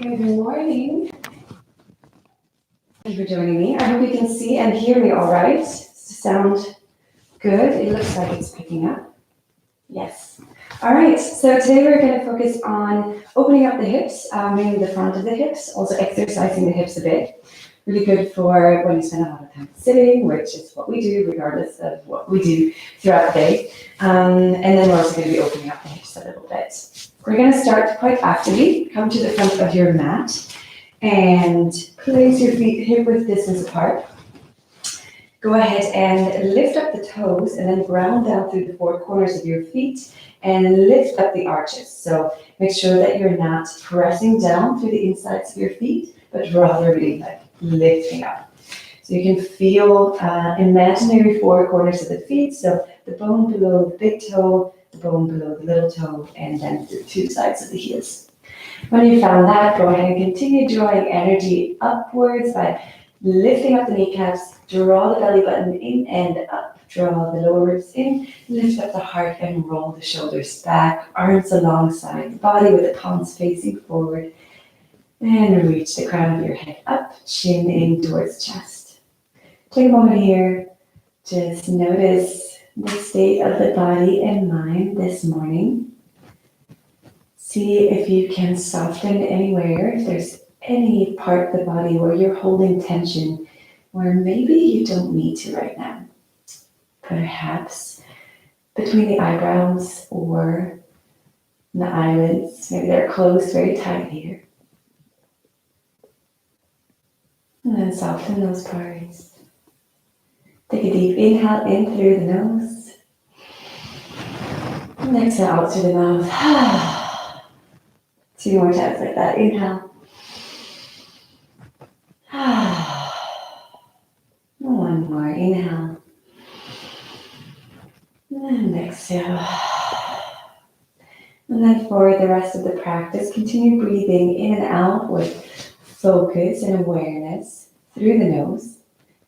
Good morning. Thank you for joining me. I hope you can see and hear me all right. Does it sound good? It looks like it's picking up. Yes. All right, so today we're going to focus on opening up the hips, mainly the front of the hips, also exercising the hips a bit. Really good for when you spend a lot of time sitting, which is what we do regardless of what we do throughout the day. And then we're also going to be opening up the hips a little bit. We're going to start quite actively. Come to the front of your mat and place your feet hip-width distance apart. Go ahead and lift up the toes and then ground down through the four corners of your feet and lift up the arches. So make sure that you're not pressing down through the insides of your feet, but rather really like lifting up. So you can feel imaginary four corners of the feet. So the bone below the big toe, the bone below the little toe, and then the two sides of the heels. When you found that, go ahead and continue drawing energy upwards by lifting up the kneecaps, draw the belly button in and up, draw the lower ribs in, lift up the heart and roll the shoulders back, arms alongside the body with the palms facing forward. And reach the crown of your head up, chin in towards chest. Take a moment here, just notice the state of the body and mind this morning. See if you can soften anywhere, if there's any part of the body where you're holding tension, where maybe you don't need to right now. Perhaps between the eyebrows or the eyelids, maybe they're closed very tight here. And then soften those parts. Take a deep inhale in through the nose. And exhale out through the mouth. 2 more times like that. Inhale. One more. Inhale. And exhale. And then for the rest of the practice, continue breathing in and out with focus and awareness through the nose.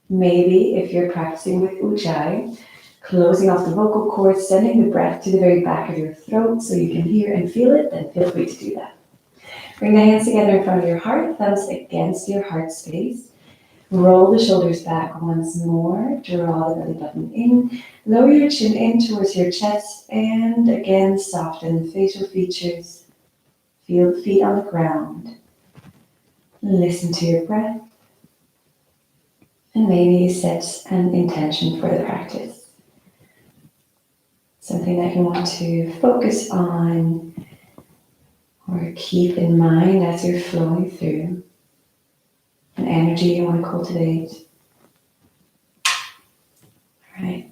Maybe if you're practicing with Ujjayi, closing off the vocal cords, sending the breath to the very back of your throat so you can hear and feel it, then feel free to do that. Bring the hands together in front of your heart, thumbs against your heart space. Roll the shoulders back once more, draw the belly button in, lower your chin in towards your chest, and again soften the facial features. Feel the feet on the ground. Listen to your breath, and maybe set an intention for the practice. Something that you want to focus on or keep in mind as you're flowing through. An energy you want to cultivate. All right.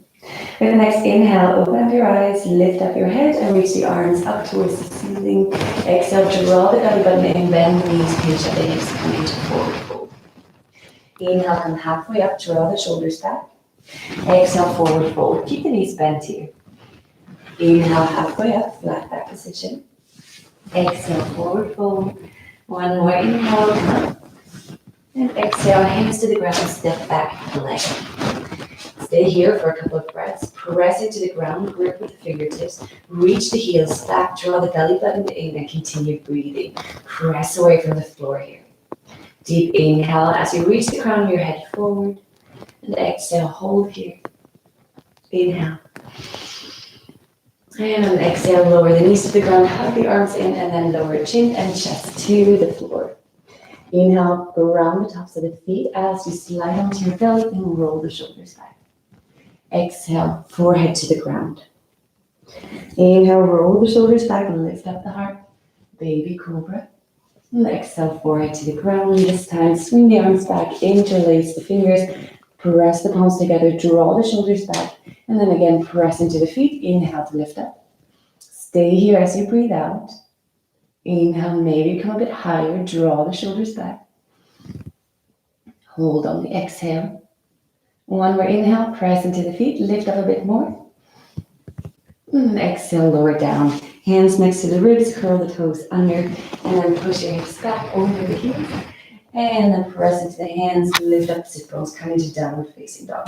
With the next inhale, open up your eyes, lift up your head, and reach the arms up towards the ceiling. Exhale, draw the belly button in, bend the knees, pinch at the hips, come into forward fold. Inhale, come halfway up, draw the shoulders back. Exhale, forward fold. Keep the knees bent here. Inhale, halfway up, flat back position. Exhale, forward fold. One more inhale, come up. And exhale, hands to the ground, step back, leg. Stay here for a couple of breaths. Press into the ground, grip with the fingertips. Reach the heels back, draw the belly button in, and continue breathing. Press away from the floor here. Deep inhale as you reach the crown of your head forward. And exhale, hold here. Inhale. And exhale, lower the knees to the ground, hug the arms in, and then lower chin and chest to the floor. Inhale, around the tops of the feet as you slide onto your belly and roll the shoulders back. Exhale, forehead to the ground. Inhale, roll the shoulders back and lift up the heart. Baby cobra. And exhale, forehead to the ground. This time, swing the arms back, interlace the fingers, press the palms together, draw the shoulders back, and then again, press into the feet. Inhale to lift up. Stay here as you breathe out. Inhale, maybe come a bit higher, draw the shoulders back. Hold on the exhale. One more inhale, press into the feet, lift up a bit more. And exhale, lower down. Hands next to the ribs, curl the toes under, and then push your hips back over the heels. And then press into the hands, lift up the sit bones, come into downward facing dog.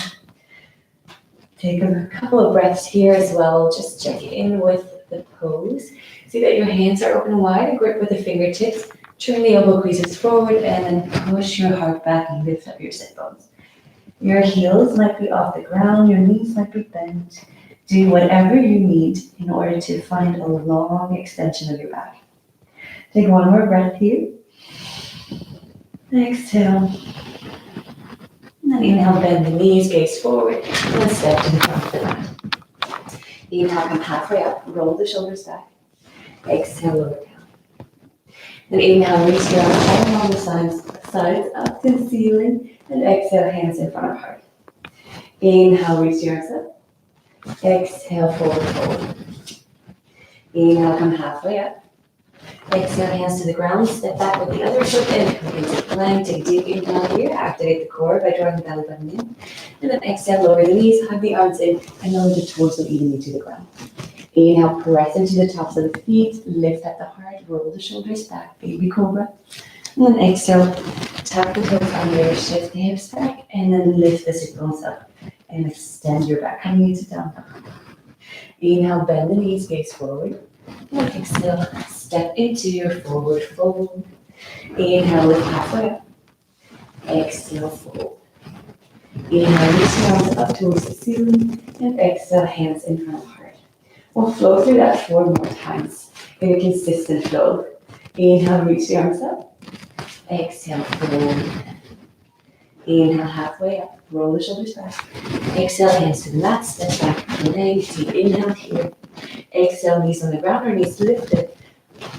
Take a couple of breaths here as well, just check in with the pose. See that your hands are open wide, grip with the fingertips. Turn the elbow creases forward and then push your heart back and lift up your sit bones. Your heels might be off the ground, your knees might be bent. Do whatever you need in order to find a long extension of your back. Take one more breath here. Exhale. And then inhale, bend the knees, gaze forward, and step to the front of the mat. Inhale, come halfway up, roll the shoulders back. Exhale, lower down. Then inhale, reach your arms out along the sides up to the ceiling, and exhale, hands in front of heart. Inhale, reach your arms up. Exhale, forward fold. Inhale, come halfway up. Exhale, hands to the ground, step back with the other foot and come into plank. Take a deep inhale here, activate the core by drawing the belly button in. And then exhale, lower the knees, hug the arms in, and lower the torso evenly to the ground. Inhale, press into the tops of the feet, lift up the heart, roll the shoulders back, baby cobra. And then exhale, tap the toes under, shift the hips back, and then lift the sit bones up and extend your back, coming into down dog. Inhale, bend the knees, gaze forward. And exhale, step into your forward fold. Inhale, lift halfway up. Exhale, fold. Inhale, reach your arms up towards the ceiling. And exhale, hands in front of heart. We'll flow through that 4 more times in a consistent flow. Inhale, reach the arms up. Exhale, fold. Inhale, halfway up. Roll the shoulders back. Exhale, hands to the mat. Step back, plank. Deep inhale here. Exhale, knees on the ground or knees lifted.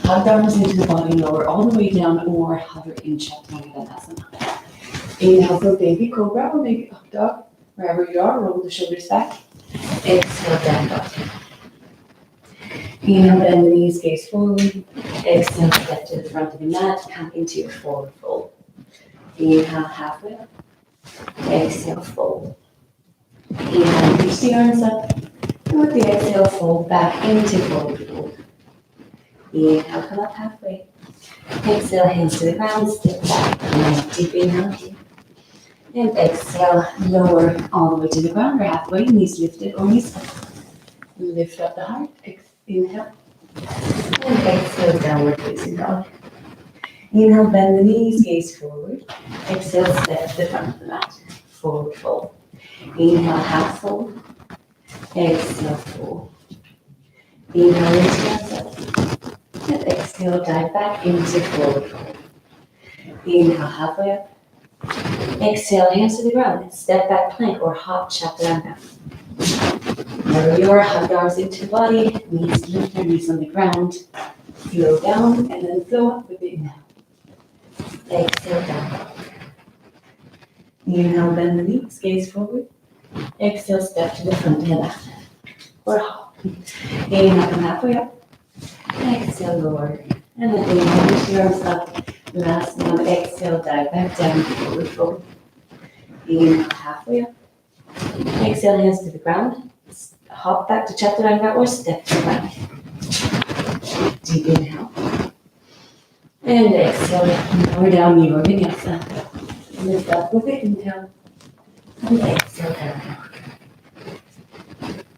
Hug the arms into the body, lower all the way down, or hover in Chaturanga. Inhale for baby cobra or baby up dog. Wherever you are, roll the shoulders back. Exhale, down dog. Inhale, bend the knees, gaze forward. Exhale, step to the front of the mat, come into your forward fold. Inhale, halfway up. Exhale, fold. Inhale, reach the arms up. And with the exhale, fold back into forward fold. Inhale, come up halfway. Exhale, hands to the ground, step back. And deep inhale here. And exhale, lower all the way to the ground or halfway, knees lifted or knees up. Lift up the heart, inhale. And exhale, downward facing dog. Inhale, bend the knees, gaze forward. Exhale, step to the front of the mat. Forward fold. Inhale, half fold. Exhale, fold. Inhale, reach your arms up. And exhale, dive back into forward fold. Inhale, halfway up. Exhale, hands to the ground. And step back plank or hop chaturanga. Wherever you are, hug the arms into the body. Knees lift your knees on the ground. Flow down and then flow up with the inhale. Exhale, down. Inhale, bend the knees, gaze forward. Exhale, step to the front of the mat. Or hop. Inhale, come halfway up. Exhale, lower. And then inhale, reach your arms up. Last one, exhale, dive back down, forward fold. Inhale, halfway up. Exhale, hands to the ground. Hop back to chaturanga or step to plank. Deep inhale. And exhale, lower down, yoga vinyasa. Lift up with it, inhale. And exhale, down.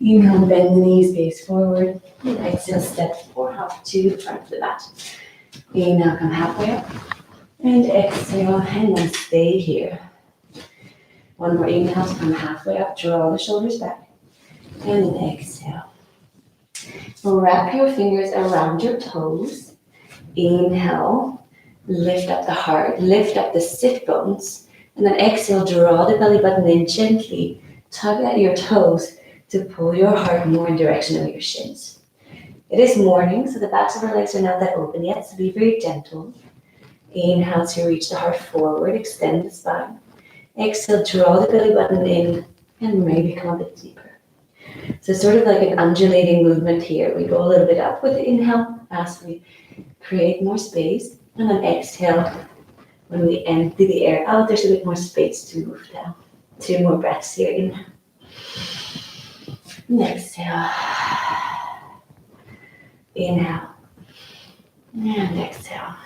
Inhale, bend the knees, gaze forward. And exhale, step or hop to the front of the mat. Inhale, come halfway up. And exhale, and then stay here. One more inhale to come halfway up, draw the shoulders back. And then exhale. Wrap your fingers around your toes. Inhale, lift up the heart, lift up the sit bones. And then exhale, draw the belly button in gently. Tug at your toes to pull your heart more in direction of your shins. It is morning, so the backs of our legs are not that open yet, so be very gentle. Inhale to reach the heart forward, extend the spine. Exhale, draw the belly button in and maybe come a bit deeper. So sort of like an undulating movement here. We go a little bit up with the inhale as we create more space. And then exhale, when we empty the air out, there's a bit more space to move down. 2 more breaths here. Inhale. And exhale. Inhale. And exhale.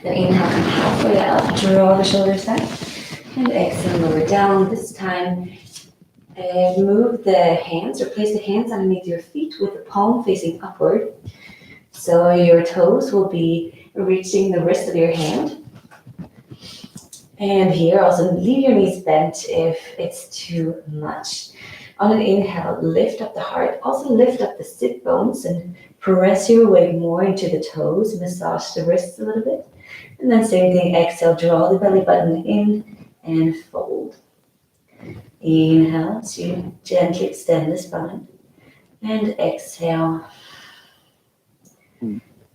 Then inhale, come halfway up, draw the shoulders back. And exhale, lower down. This time, move the hands or place the hands underneath your feet with the palm facing upward. So your toes will be reaching the wrist of your hand. And here also leave your knees bent if it's too much. On an inhale, lift up the heart. Also lift up the sit bones and press your weight more into the toes. Massage the wrists a little bit. And then same thing, exhale, draw the belly button in and fold. Inhale to gently extend the spine. And exhale.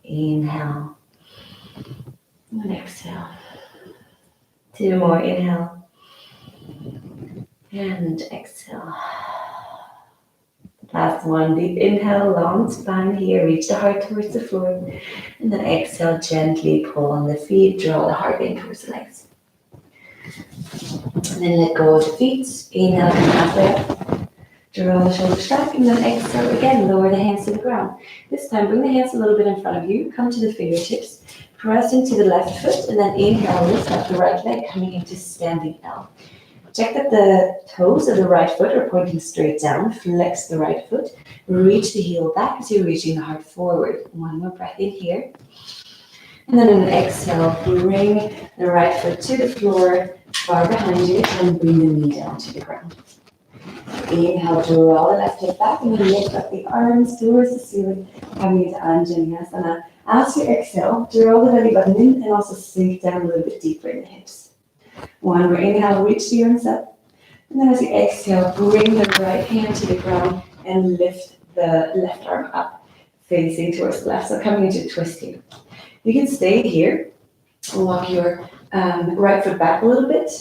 Inhale. And exhale. 2 more, inhale. And exhale. Last one, deep inhale, long spine here, reach the heart towards the floor. And then exhale, gently pull on the feet, draw the heart in towards the legs. And then let go of the feet, inhale, come halfway up. Draw the shoulders back, and then exhale again, lower the hands to the ground. This time, bring the hands a little bit in front of you, come to the fingertips, press into the left foot, and then inhale, lift up the right leg, coming into standing L. Check that the toes of the right foot are pointing straight down. Flex the right foot. Reach the heel back as you're reaching the heart forward. One more breath in here. And then on an exhale, bring the right foot to the floor, far behind you, and bring the knee down to the ground. Inhale, draw the left hip back, and then lift up the arms towards the ceiling, coming into Anjaneyasana. As you exhale, draw the belly button in and also sink down a little bit deeper in the hips. One more inhale, reach the arms up. And then as you exhale, bring the right hand to the ground and lift the left arm up, facing towards the left. So coming into a twist here. You can stay here and walk your right foot back a little bit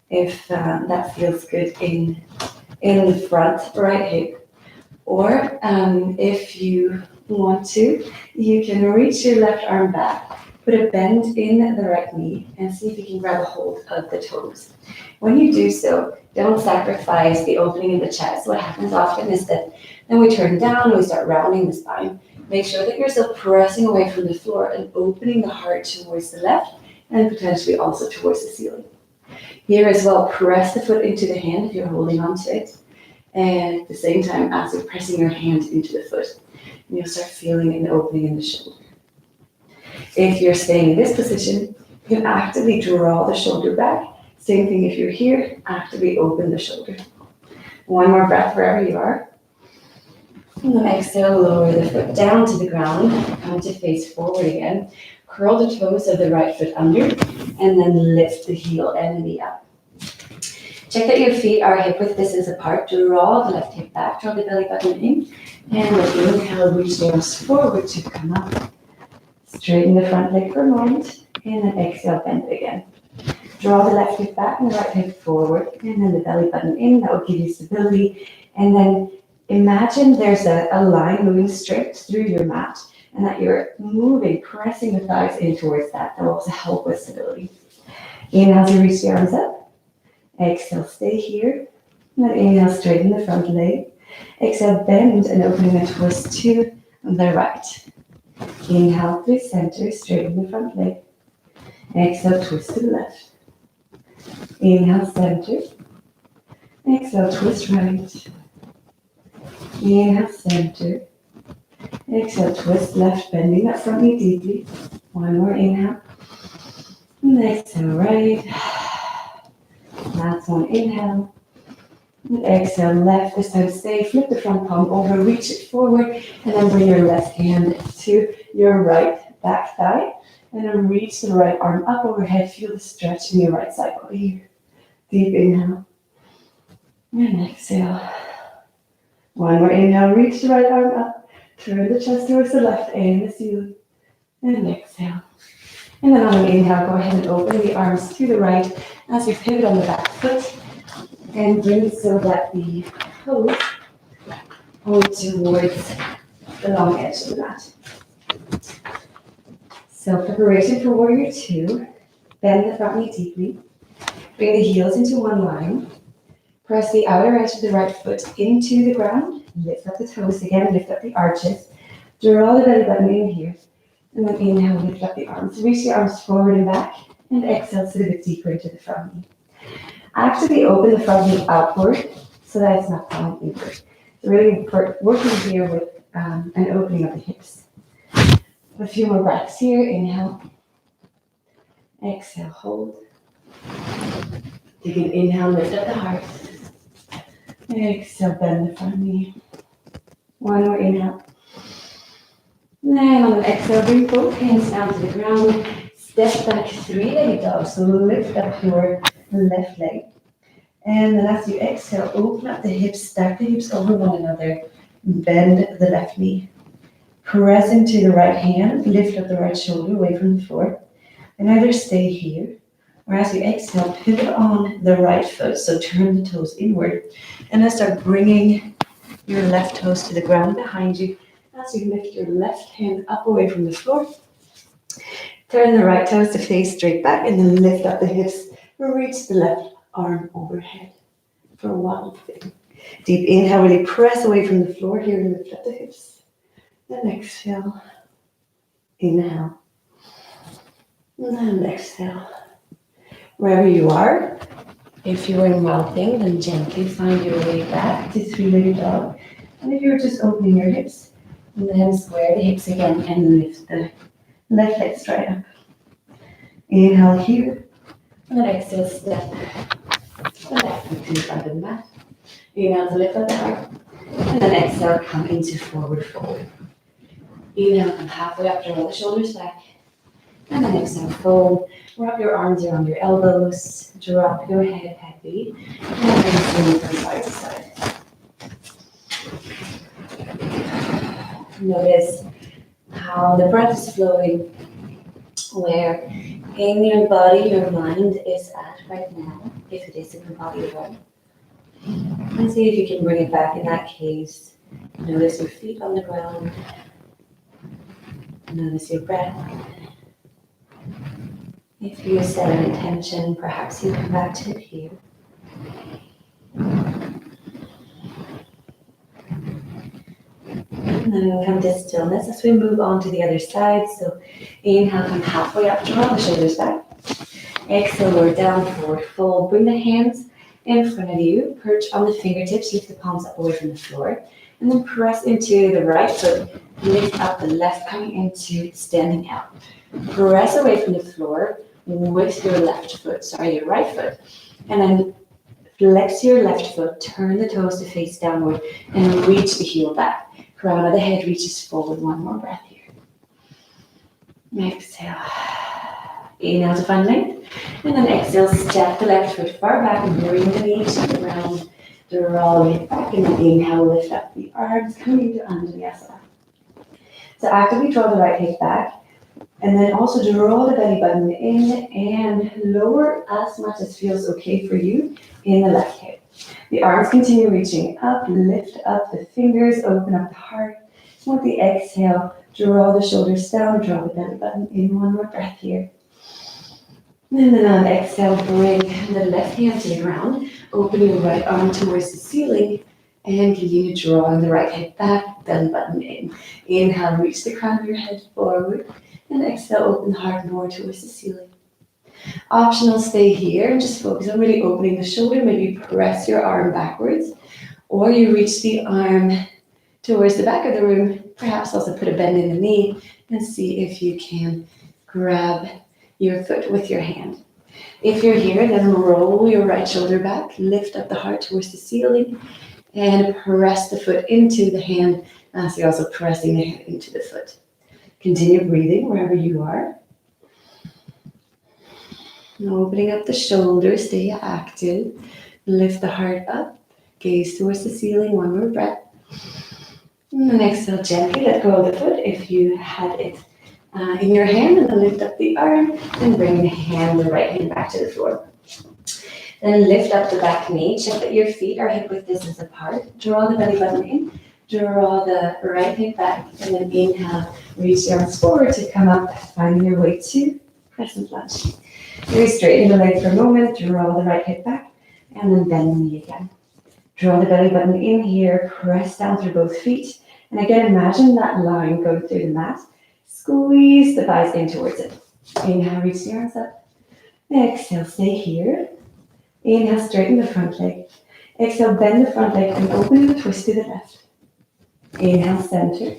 if that feels good in the front right hip. Or if you want to, you can reach your left arm back. Put a bend in the right knee and see if you can grab a hold of the toes. When you do so, don't sacrifice the opening in the chest. What happens often is that then we turn down and we start rounding the spine. Make sure that you're still pressing away from the floor and opening the heart towards the left and potentially also towards the ceiling. Here as well, press the foot into the hand if you're holding on to it. And at the same time, as you're pressing your hand into the foot, and you'll start feeling an opening in the shoulder. If you're staying in this position, you can actively draw the shoulder back. Same thing if you're here, actively open the shoulder. One more breath wherever you are. And then exhale, lower the foot down to the ground. Come to face forward again. Curl the toes of the right foot under, and then lift the heel and the knee up. Check that your feet are hip width distance apart. Draw the left hip back, draw the belly button in, and with inhale, reach the arms forward to come up. Straighten the front leg for a moment, and then exhale, bend it again. Draw the left hip back and the right hip forward, and then the belly button in. That will give you stability. And then imagine there's a line moving straight through your mat, and that you're moving, pressing the thighs in towards that. That will also help with stability. Inhale as you reach the arms up. Exhale, stay here. And then inhale, straighten the front leg. Exhale, bend and opening the twist to the right. Inhale through center, straighten the front leg. Exhale, twist to the left. Inhale, center. Exhale, twist right. Inhale, center. Exhale, twist left, bending that front knee deeply. One more inhale. And exhale, right. Last one, inhale. And exhale, left. This time stay, flip the front palm over, reach it forward, and then bring your left hand to your right back thigh. And then reach the right arm up overhead. Feel the stretch in your right side body here. Deep inhale. And exhale. One more inhale, reach the right arm up. Turn the chest towards the left and the ceiling. And exhale. And then on an inhale, go ahead and open the arms to the right as you pivot on the back foot. And bring it so that the toes point towards the long edge of the mat. So preparation for warrior two. Bend the front knee deeply. Bring the heels into one line. Press the outer edge of the right foot into the ground. Lift up the toes again, lift up the arches. Draw the belly button in here. And then inhale, lift up the arms. Reach the arms forward and back. And exhale, sit a bit deeper into the front knee. Actively open the front knee outward so that it's not falling inward. So really working here with an opening of the hips. A few more breaths here. Inhale. Exhale, hold. Take an inhale, lift up the heart. Exhale, bend the front knee. One more inhale. Then on an exhale, bring both hands down to the ground. Step back, three-legged dog. So lift up your left leg. And then as you exhale, open up the hips, stack the hips over one another. Bend the left knee. Press into the right hand, lift up the right shoulder away from the floor. And either stay here, or as you exhale, pivot on the right foot. So turn the toes inward. And then start bringing your left toes to the ground behind you. As you lift your left hand up away from the floor. Turn the right toes to face straight back and then lift up the hips. Reach the left arm overhead for one thing. Deep inhale, really press away from the floor here and lift up the hips. Then exhale, inhale, and then exhale. Wherever you are, if you're in whelping, then gently find your way back to three-legged dog. And if you're just opening your hips, then square the hips again and lift the left leg straight up. Inhale here, and then exhale, step the left foot to the front of the mat. Inhale to lift up the heart, and then exhale, come into forward fold. Inhale, come halfway up, draw the shoulders back. And then exhale, fold. Wrap your arms around your elbows. Drop your head heavy. And then move from side to side. Notice how the breath is flowing, where in your body, your mind is at right now, if it is in the body one. And see if you can bring it back in that case. Notice your feet on the ground. Notice your breath. If you set an intention, perhaps you come back to it here. And then we'll come to stillness as we move on to the other side. So inhale, come halfway up, draw the shoulders back. Exhale, lower down, forward fold. Bring the hands in front of you. Perch on the fingertips, lift the palms up away from the floor. And then press into the right foot, lift up the left, coming into standing out. Press away from the floor with your your right foot. And then flex your left foot, turn the toes to face downward, and reach the heel back. Crown of the head reaches forward. One more breath here. Exhale. Inhale to find length. And then exhale, step the left foot far back and bring the knee to the ground. Draw the hip back, and then inhale, lift up the arms, coming to Anjaneyasana. So actively draw the right hip back, and then also draw the belly button in and lower as much as feels okay for you in the left hip. The arms continue reaching up, lift up the fingers, open up the heart. With the exhale, draw the shoulders down, draw the belly button in. One more breath here. And then on exhale, bring the left hand to the ground, open your right arm towards the ceiling, and continue drawing the right hip back, belly button in. Inhale, reach the crown of your head forward, and exhale, open the heart more towards the ceiling. Optional, stay here and just focus on really opening the shoulder. Maybe press your arm backwards, or you reach the arm towards the back of the room. Perhaps also put a bend in the knee and see if you can grab your foot with your hand. If you're here, then roll your right shoulder back, lift up the heart towards the ceiling, and press the foot into the hand as you're also pressing the head into the foot. Continue breathing wherever you are. And opening up the shoulders, stay active. Lift the heart up, gaze towards the ceiling, one more breath. And then exhale, gently let go of the foot if you had it in your hand, and then lift up the arm and bring the right hand back to the floor. Then lift up the back knee, check that your feet are hip width distance apart. Draw the belly button in, draw the right hip back, and then inhale, reach the arms forward to come up, finding your way to crescent lunge. Very straighten the leg for a moment, draw the right hip back, and then bend the knee again. Draw the belly button in here, press down through both feet, and again imagine that line going through the mat. Squeeze the thighs in towards it. Inhale, reach the arms up. Exhale, stay here. Inhale, straighten the front leg. Exhale, bend the front leg and open the twist to the left. Inhale, center.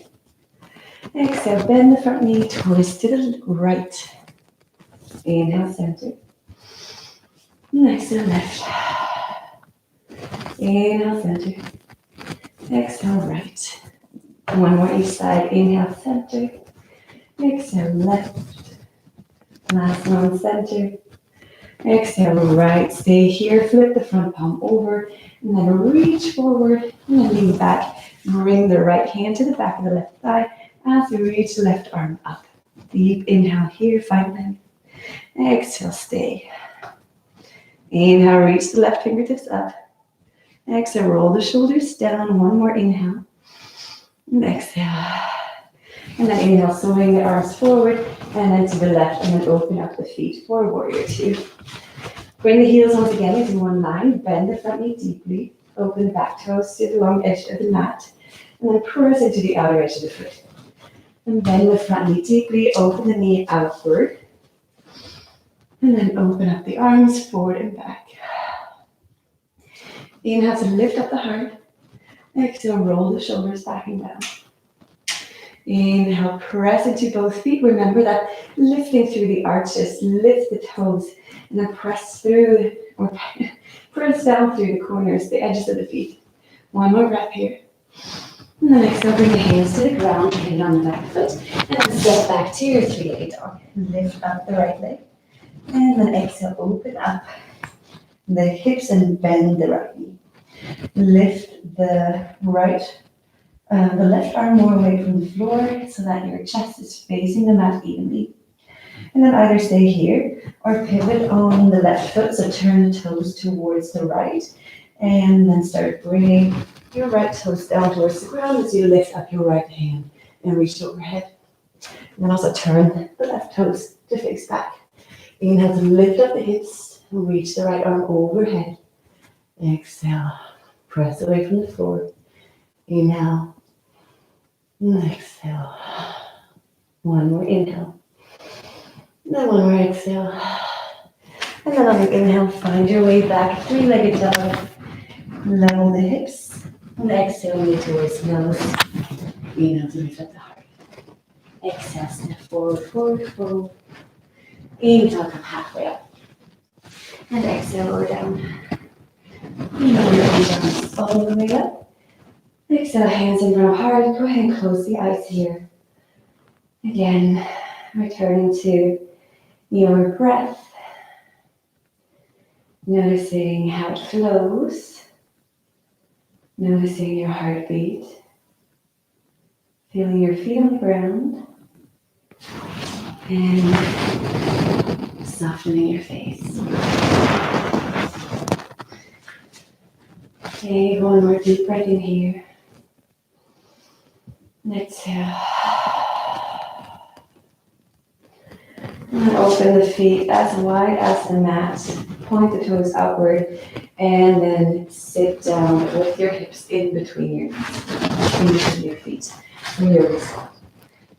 Exhale, bend the front knee, twist to the right. Inhale, center. Exhale, left. Inhale, center. Exhale, right. One more each side. Inhale, center. Exhale, left. Last one, center. Exhale, right. Stay here. Flip the front palm over. And then reach forward. And then lean back. Bring the right hand to the back of the left thigh as you reach the left arm up. Deep inhale here. Find length. Exhale, stay. Inhale, reach the left fingertips up. Exhale, roll the shoulders down. One more inhale. And exhale. And then inhale, swing the arms forward and then to the left and then open up the feet for warrior two. Bring the heels once again into one line. Bend the front knee deeply. Open the back toes to the long edge of the mat. And then press into the outer edge of the foot. And bend the front knee deeply. Open the knee outward. And then open up the arms forward and back. Inhale to lift up the heart. Exhale, roll the shoulders back and down. Inhale, press into both feet. Remember that lifting through the arches, lift the toes, and then press through, or press down through the corners, the edges of the feet. One more breath here. And then exhale, bring the hands to the ground, hand on the back foot, and then step back to your three-legged dog. Lift up the right leg. And then exhale, open up the hips and bend the right knee. Lift the left arm more away from the floor so that your chest is facing the mat evenly. And then either stay here or pivot on the left foot, so turn the toes towards the right. And then start bringing your right toes down towards the ground as you lift up your right hand and reach overhead. And then also turn the left toes to face back. Inhale to lift up the hips and reach the right arm overhead. Exhale, press away from the floor. Inhale, and exhale. One more inhale. And then one more exhale. And then on your inhale, find your way back, three-legged dog. Level the hips. And exhale, knee towards nose. Inhale to lift up the heart. Exhale, step forward, forward, forward. Inhale, come halfway up. And exhale, lower down. Inhale, your arms all the way up. Exhale, hands in front of heart. Go ahead and close the eyes here. Again, returning to your breath. Noticing how it flows. Noticing your heartbeat. Feeling your feet on the ground. And softening your face. Okay, one more deep breath in here. And exhale. And open the feet as wide as the mat. Point the toes outward. And then sit down with your hips in between your feet. And your wrists.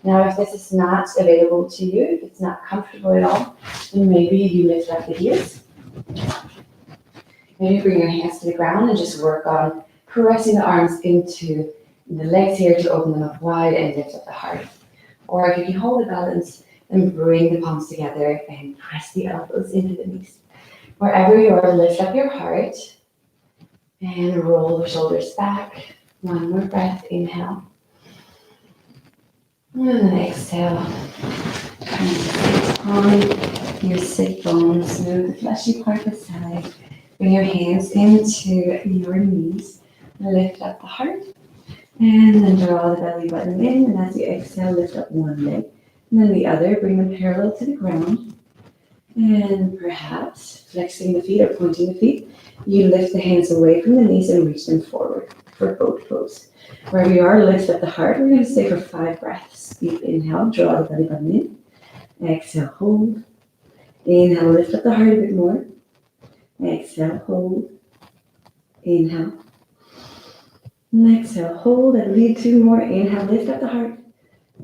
Now, if this is not available to you, if it's not comfortable at all, then maybe you lift up the heels. Maybe bring your hands to the ground and just work on pressing the arms into the legs here to open them up wide and lift up the heart. Or if you can hold the balance, then bring the palms together and press the elbows into the knees. Wherever you are, lift up your heart and roll the shoulders back. One more breath, inhale. And then exhale. And sit on your sit bones, smooth the fleshy part of the side. Bring your hands into your knees. Lift up the heart. And then draw the belly button in. And as you exhale, lift up one leg. And then the other, bring them parallel to the ground. And perhaps flexing the feet or pointing the feet, you lift the hands away from the knees and reach them forward for boat pose. Wherever you are, lift up the heart. We're going to stay for 5 breaths. Deep inhale, draw the belly button in. Exhale, hold. Inhale, lift up the heart a bit more. Exhale, hold. Inhale. And exhale, hold. And lead 2 more. Inhale, lift up the heart.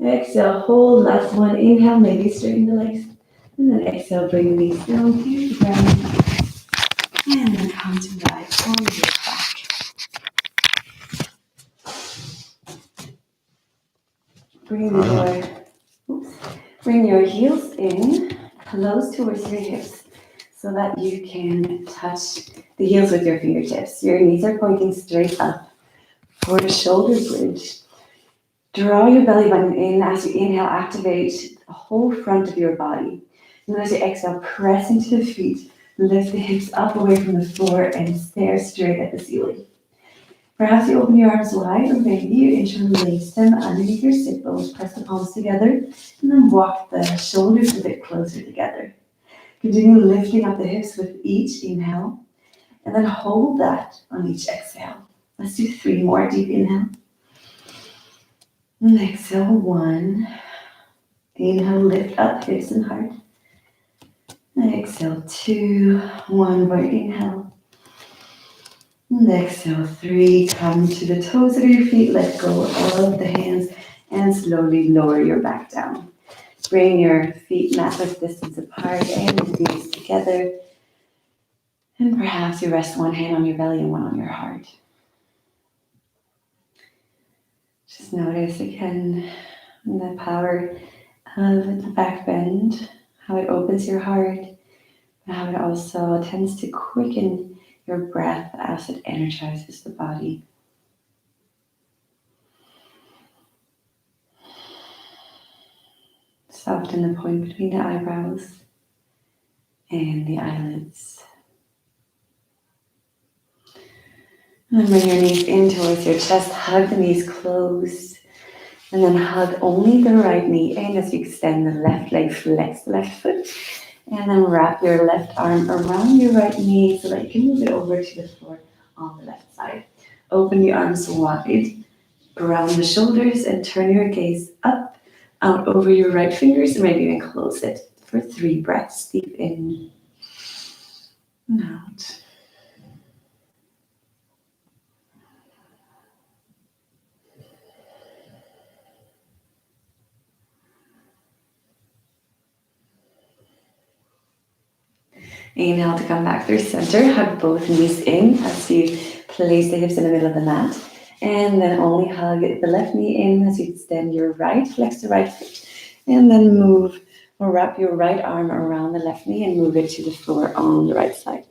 Exhale, hold. Last one. Inhale, maybe straighten the legs. And then exhale, bring the knees down to the ground. And then come to lie on your back. Bring your heels in, close towards your hips so that you can touch the heels with your fingertips. Your knees are pointing straight up for a shoulder bridge. Draw your belly button in as you inhale, activate the whole front of your body. And as you exhale, press into the feet, lift the hips up away from the floor and stare straight at the ceiling. Perhaps you open your arms wide, or maybe you interlace them underneath your sit bones, press the palms together, and then walk the shoulders a bit closer together. Continue lifting up the hips with each inhale, and then hold that on each exhale. Let's do 3 more. Deep inhale. And exhale, 1. Inhale, lift up hips and heart. And exhale, 2. 1 more inhale. And exhale, 3. Come to the toes of your feet. Let go of the hands and slowly lower your back down. Bring your feet mat width distance apart and your knees together. And perhaps you rest one hand on your belly and one on your heart. Just notice again the power of the back bend, how it opens your heart, and how it also tends to quicken your breath as it energizes the body. Soften the point between the eyebrows and the eyelids. And then bring your knees in towards your chest, hug the knees close, and then hug only the right knee in as you extend the left leg, flex the left foot, and then wrap your left arm around your right knee so that you can move it over to the floor on the left side. Open the arms wide around the shoulders and turn your gaze up, out over your right fingers, and maybe even close it for 3 breaths. Deep in and out. Inhale to come back through center. Hug both knees in as you place the hips in the middle of the mat. And then only hug the left knee in as you extend your right, flex the right foot. And then move or wrap your right arm around the left knee and move it to the floor on the right side.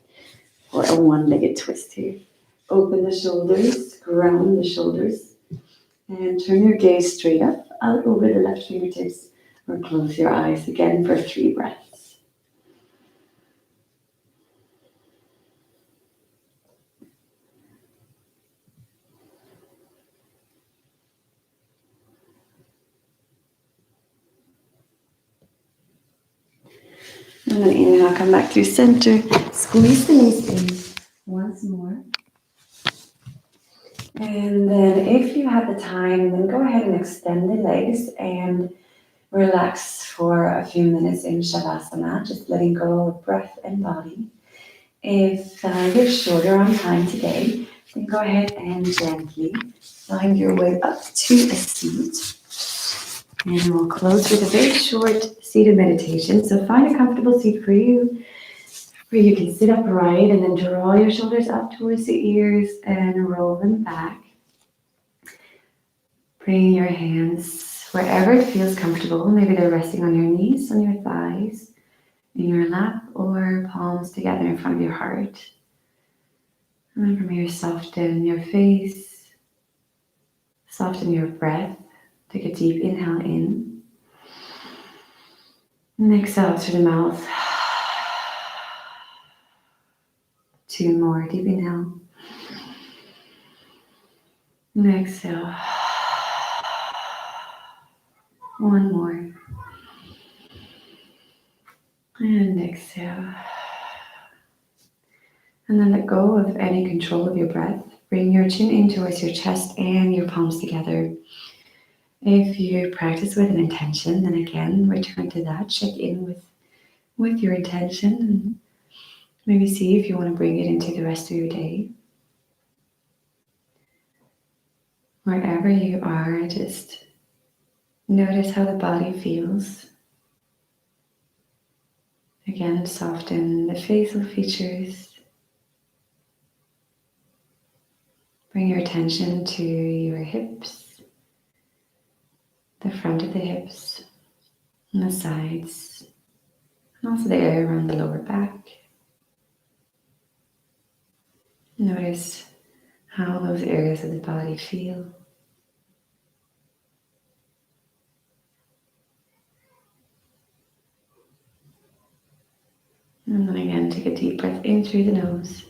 Or a one-legged twist here. Open the shoulders, ground the shoulders. And turn your gaze straight up, out over the left fingertips. Or close your eyes again for 3 breaths. And then inhale, come back through center. Squeeze the knees in once more. And then if you have the time, then go ahead and extend the legs and relax for a few minutes in Shavasana, just letting go of breath and body. If you're shorter on time today, then go ahead and gently find your way up to a seat. And we'll close with a very short seated meditation. So find a comfortable seat for you, where you can sit upright and then draw your shoulders up towards the ears and roll them back. Bring your hands wherever it feels comfortable. Maybe they're resting on your knees, on your thighs, in your lap, or palms together in front of your heart. And then from here, soften your face, soften your breath. Take a deep inhale in. And exhale through the mouth. 2 more. Deep inhale. And exhale. 1 more. And exhale. And then let go of any control of your breath. Bring your chin in towards your chest and your palms together. If you practice with an intention, then again, return to that. Check in with your intention and maybe see if you want to bring it into the rest of your day. Wherever you are, just notice how the body feels. Again, soften the facial features. Bring your attention to your hips, the front of the hips, and the sides, and also the area around the lower back. Notice how those areas of the body feel. And then again, take a deep breath in through the nose.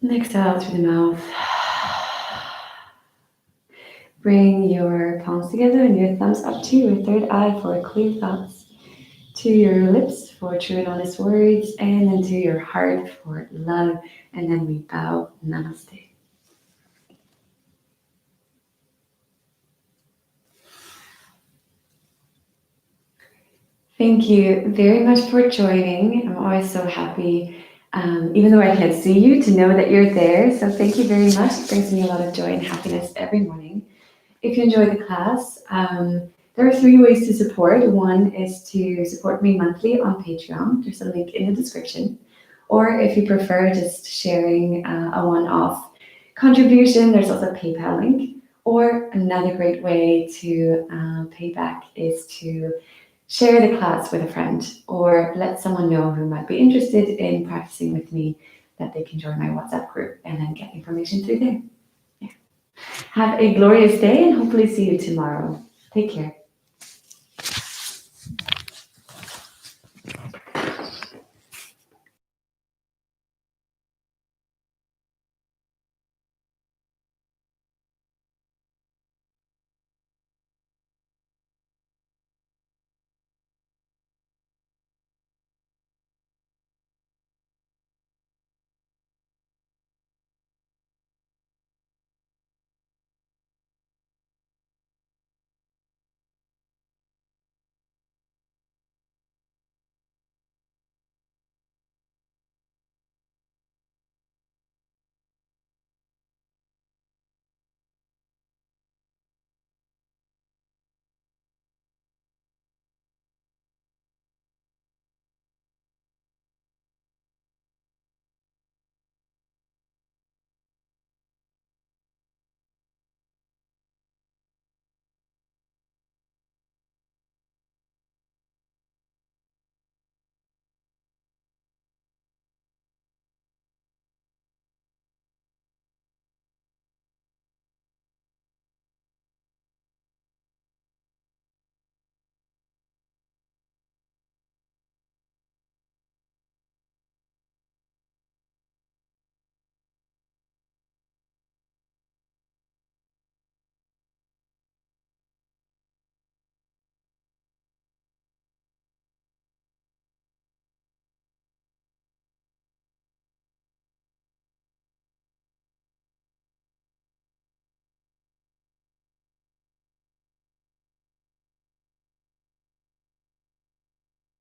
And exhale through the mouth. Bring your palms together and your thumbs up to your third eye for clear thoughts. To your lips for true and honest words, and then to your heart for love. And then we bow. Namaste. Thank you very much for joining. I'm always so happy, even though I can't see you, to know that you're there. So thank you very much. It brings me a lot of joy and happiness every morning. If you enjoy the class, there are 3 ways to support. One is to support me monthly on Patreon. There's a link in the description. Or if you prefer just sharing a one-off contribution, there's also a PayPal link. Or another great way to pay back is to share the class with a friend or let someone know who might be interested in practicing with me that they can join my WhatsApp group and then get information through there. Yeah. Have a glorious day and hopefully see you tomorrow. Take care.